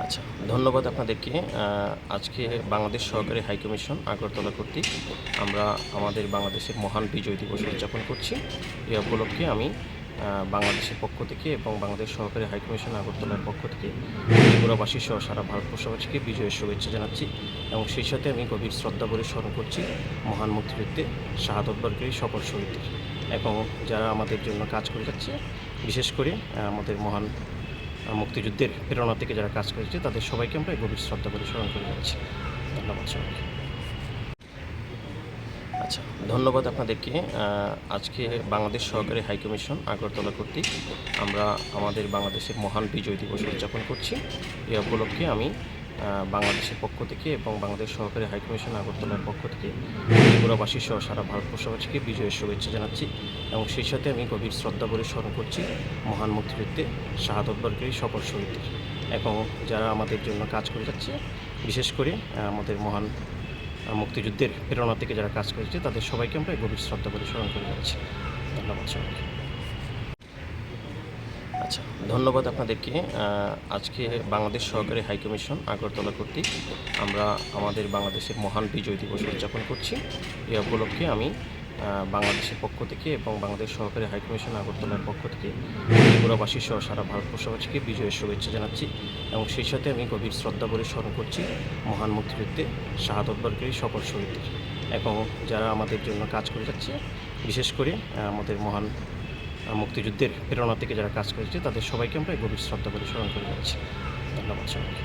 আচ্ছা, ধন্যবাদ আপনাদেরকে। আজকে বাংলাদেশ সহকারী হাইকমিশন আগরতলা কর্তৃক আমরা আমাদের বাংলাদেশের মহান বিজয় দিবস উদযাপন করছি। এ উপলক্ষে আমি বাংলাদেশের পক্ষ থেকে এবং বাংলাদেশ সহকারী হাইকমিশন আগরতলার পক্ষ থেকে ত্রিপুরাবাসী সহ সারা ভারতবর্ষবাসীকে বিজয়ের শুভেচ্ছা জানাচ্ছি এবং সেই সাথে আমি গভীর শ্রদ্ধা ভরে স্মরণ করছি মহান মুক্তিযুদ্ধে শাহাদত বরণকারী সকল শহীদদের এবং যারা আমাদের জন্য কাজ করে যাচ্ছে, বিশেষ করে আমাদের মহান মুক্তিযুদ্ধের প্রেরণা থেকে যারা কাজ করেছে তাদের সবাইকে আমরা গভীর শ্রদ্ধা করে স্মরণ করে যাচ্ছি। ধন্যবাদ সবাইকে। আচ্ছা, ধন্যবাদ আপনাদেরকে। আজকে বাংলাদেশ সহকারী হাইকমিশন আগরতলা কর্তৃক আমরা আমাদের বাংলাদেশের মহান বিজয় দিবস উদযাপন করছি। এ উপলক্ষে আমি বাংলাদেশের পক্ষ থেকে এবং বাংলাদেশ সহকারী হাইকমিশন আগরতলার পক্ষ থেকে ত্রিপুরাবাসী সহ সারা ভারতবর্ষবাসীকে বিজয়ের শুভেচ্ছা জানাচ্ছি এবং সেই সাথে আমি গভীর শ্রদ্ধা ভরে স্মরণ করছি মহান মুক্তিযুদ্ধে শাহাদত বরণকারী সকল শহীদদের এবং যারা আমাদের জন্য কাজ করে যাচ্ছে, বিশেষ করে আমাদের মহান মুক্তিযুদ্ধের প্রেরণা থেকে যারা কাজ করেছে তাদের সবাইকে আমরা গভীর শ্রদ্ধা ভরে স্মরণ করে যাচ্ছি। ধন্যবাদ সবাইকে। আচ্ছা, ধন্যবাদ আপনাদেরকে। আজকে বাংলাদেশ সহকারী হাইকমিশন আগরতলা কর্তৃক আমরা আমাদের বাংলাদেশের মহান বিজয় দিবস উদযাপন করছি। এ উপলক্ষে আমি বাংলাদেশের পক্ষ থেকে এবং বাংলাদেশ সহকারী হাইকমিশন আগরতলার পক্ষ থেকে ত্রিপুরাবাসী সহ সারা ভারতবর্ষবাসীকে বিজয়ের শুভেচ্ছা জানাচ্ছি এবং সেই সাথে আমি গভীর শ্রদ্ধা ভরে স্মরণ করছি মহান মুক্তিযুদ্ধে শাহাদত বরণকারী সকল শহীদদের এবং যারা আমাদের জন্য কাজ করে যাচ্ছে, বিশেষ করে আমাদের মহান মুক্তিযুদ্ধের প্রেরণা থেকে যারা কাজ করেছে তাদের সবাইকে আমরা গভীর শ্রদ্ধা করে স্মরণ করে যাচ্ছি। ধন্যবাদ সবাইকে।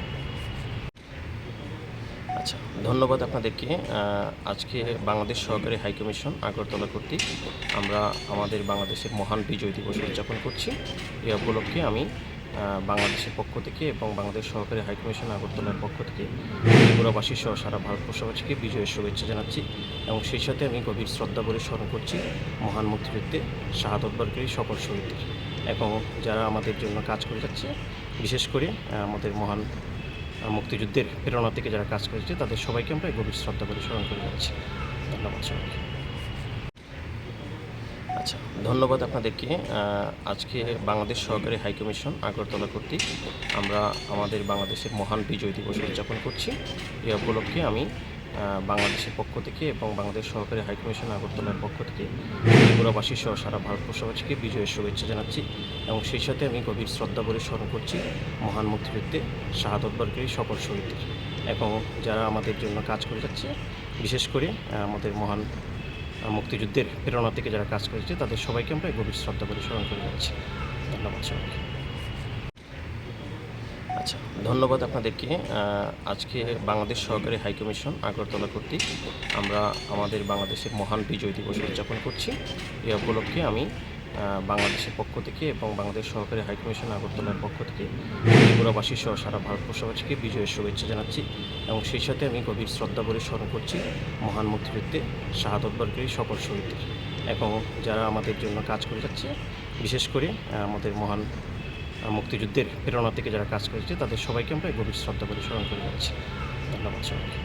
আচ্ছা, ধন্যবাদ আপনাদেরকে। আজকে বাংলাদেশ সহকারী হাইকমিশন আগরতলা কর্তৃক আমরা আমাদের বাংলাদেশের মহান বিজয় দিবস উদযাপন করছি। এ উপলক্ষে আমি বাংলাদেশের পক্ষ থেকে এবং বাংলাদেশ সহকারী হাইকমিশন আগরতলার পক্ষ থেকে ত্রিপুরাবাসী সহ সারা ভারতবর্ষবাসীকে বিজয়ের শুভেচ্ছা জানাচ্ছি এবং সেই সাথে আমি গভীর শ্রদ্ধা ভরে স্মরণ করছি মহান মুক্তিযুদ্ধে শাহাদত বরণকারী সকল শহীদদের এবং যারা আমাদের জন্য কাজ করে যাচ্ছে, বিশেষ করে আমাদের মহান মুক্তিযুদ্ধের প্রেরণা থেকে যারা কাজ করেছে তাদের সবাইকে আমরা গভীর শ্রদ্ধা করে স্মরণ করে যাচ্ছি। ধন্যবাদ সবাইকে। আচ্ছা, ধন্যবাদ আপনাদেরকে। আজকে বাংলাদেশ সহকারী হাইকমিশন আগরতলা কর্তৃক আমরা আমাদের বাংলাদেশের মহান বিজয় দিবস উদযাপন করছি। এ উপলক্ষে আমি বাংলাদেশের পক্ষ থেকে এবং বাংলাদেশ সহকারী হাইকমিশন আগরতলার পক্ষ থেকে ত্রিপুরাবাসী সহ সারা ভারতবর্ষবাসীকে বিজয়ের শুভেচ্ছা জানাচ্ছি এবং সেই সাথে আমি গভীর শ্রদ্ধা ভরে স্মরণ করছি মহান মুক্তিযুদ্ধে শাহাদত বরণকারী সকল শহীদদের এবং যারা আমাদের জন্য কাজ করে যাচ্ছে, বিশেষ করে আমাদের মহান মুক্তিযুদ্ধের প্রেরণা থেকে যারা কাজ করেছে তাদের সবাইকে আমরা গভীর শ্রদ্ধা করে স্মরণ করে যাচ্ছি। ধন্যবাদ সবাইকে। আচ্ছা, ধন্যবাদ আপনাদেরকে। আজকে বাংলাদেশ সহকারী হাইকমিশন আগরতলা কর্তৃক আমরা আমাদের বাংলাদেশের মহান বিজয় দিবস উদযাপন করছি। এ উপলক্ষে আমি বাংলাদেশের পক্ষ থেকে এবং বাংলাদেশ সহকারী হাইকমিশন আগরতলার পক্ষ থেকে ত্রিপুরাবাসী সহ সারা ভারতবর্ষবাসীকে বিজয়ের শুভেচ্ছা জানাচ্ছি এবং সেই সাথে আমি গভীর শ্রদ্ধা ভরে স্মরণ করছি মহান মুক্তিযুদ্ধে শাহাদত বরণকারী সকল শহীদদের এবং যারা আমাদের জন্য কাজ করে যাচ্ছে, বিশেষ করে আমাদের মহান মুক্তিযুদ্ধের প্রেরণা থেকে যারা কাজ করেছে তাদের সবাইকে আমরা গভীর শ্রদ্ধা করে স্মরণ করে যাচ্ছি। ধন্যবাদ সবাইকে।